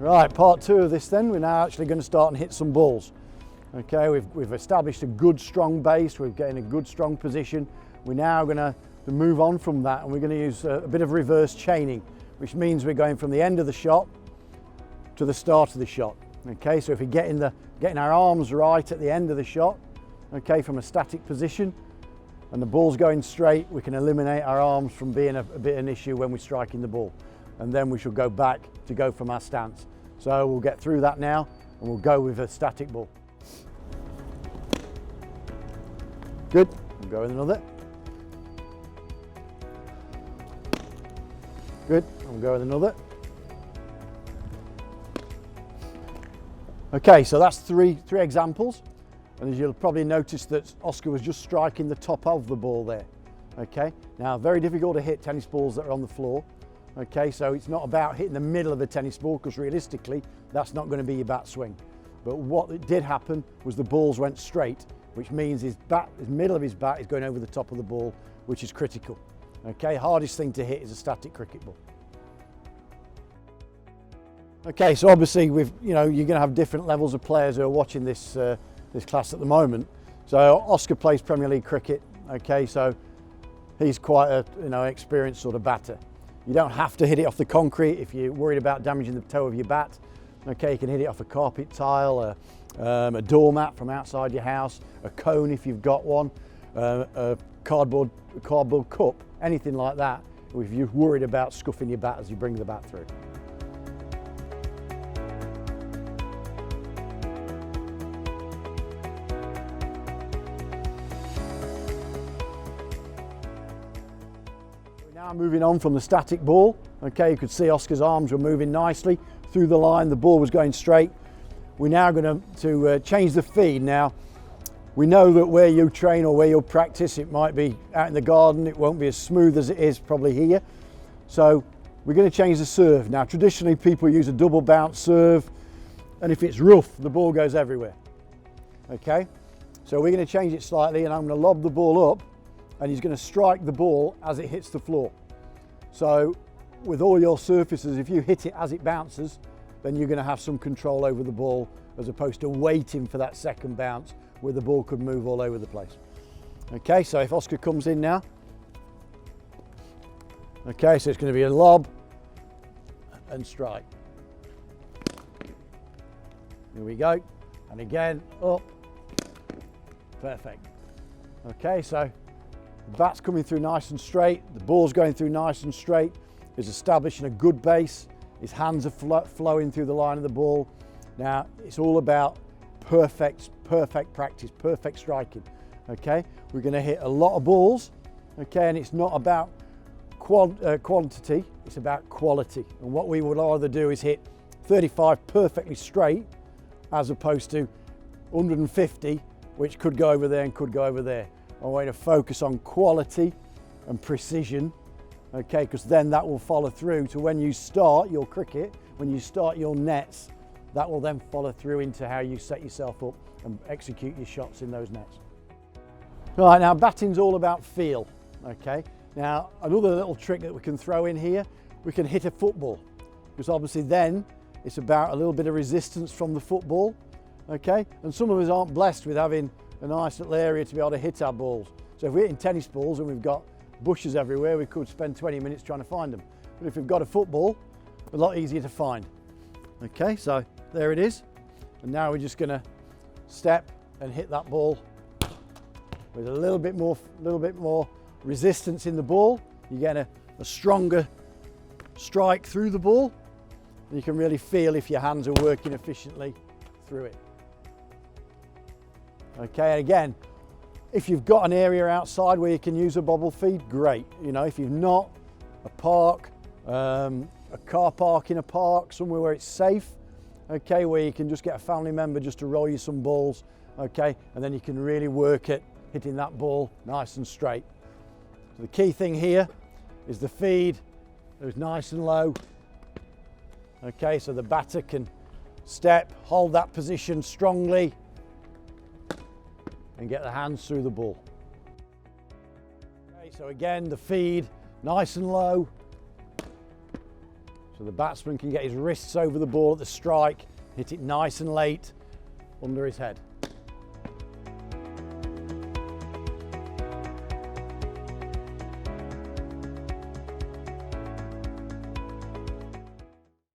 Right, part two of this then, we're now actually going to start and hit some balls. Okay, we've established a good strong base, we're getting a good strong position. We're now going to move on from that, and we're going to use a bit of reverse chaining, which means we're going from the end of the shot to the start of the shot. Okay, so if we're getting our arms right at the end of the shot, okay, from a static position, and the ball's going straight, we can eliminate our arms from being a bit of an issue when we're striking the ball. And then we should go back to go from our stance. So we'll get through that now, and we'll go with a static ball. Good, we'll go with another. Good, we'll go with another. Okay, so that's three examples. And as you'll probably notice that Oscar was just striking the top of the ball there. Okay, now very difficult to hit tennis balls that are on the floor. Okay, so it's not about hitting the middle of the tennis ball, because realistically that's not going to be your bat swing. But what did happen was the balls went straight, which means his middle of his bat is going over the top of the ball, which is critical. Okay, hardest thing to hit is a static cricket ball. Okay, so obviously you're going to have different levels of players who are watching this class at the moment. So Oscar plays Premier League cricket. Okay, so he's quite a experienced sort of batter. You don't have to hit it off the concrete if you're worried about damaging the toe of your bat. Okay, you can hit it off a carpet tile, a doormat from outside your house, a cone if you've got one, a cardboard cup, anything like that, if you're worried about scuffing your bat as you bring the bat through. Now moving on from the static ball. Okay, you could see Oscar's arms were moving nicely through the line, the ball was going straight. We're now going to change the feed. Now, we know that where you train or where you'll practice, it might be out in the garden, it won't be as smooth as it is probably here. So we're going to change the serve. Now, traditionally people use a double bounce serve, and if it's rough, the ball goes everywhere. Okay, so we're going to change it slightly, and I'm going to lob the ball up, and he's going to strike the ball as it hits the floor. So with all your surfaces, if you hit it as it bounces, then you're going to have some control over the ball, as opposed to waiting for that second bounce where the ball could move all over the place. Okay, so if Oscar comes in now, okay, so it's going to be a lob and strike. Here we go, and again, up, perfect. Okay, so the bat's coming through nice and straight, the ball's going through nice and straight, he's establishing a good base, his hands are flowing through the line of the ball. Now, it's all about perfect practice, perfect striking. Okay, we're going to hit a lot of balls, okay, and it's not about quantity, it's about quality. And what we would rather do is hit 35 perfectly straight, as opposed to 150, which could go over there and could go over there. I want you to focus on quality and precision, okay, because then that will follow through to when you start your cricket, when you start your nets, that will then follow through into how you set yourself up and execute your shots in those nets. Right, now batting's all about feel, okay. Now another little trick that we can throw in here, we can hit a football, because obviously then it's about a little bit of resistance from the football, okay, and some of us aren't blessed with having a nice little area to be able to hit our balls. So if we're hitting tennis balls and we've got bushes everywhere, we could spend 20 minutes trying to find them. But if we've got a football, a lot easier to find. Okay, so there it is. And now we're just going to step and hit that ball with a little bit more resistance in the ball. You get a stronger strike through the ball. And you can really feel if your hands are working efficiently through it. Okay, and again, if you've got an area outside where you can use a bobble feed, great. You know, if you've not, a park, a car park in a park, somewhere where it's safe, okay, where you can just get a family member just to roll you some balls, okay, and then you can really work at hitting that ball nice and straight. So the key thing here is the feed is nice and low, okay, so the batter can step, hold that position strongly, and get the hands through the ball. Okay, so again, the feed nice and low, So the batsman can get his wrists over the ball at the strike, hit it nice and late under his head.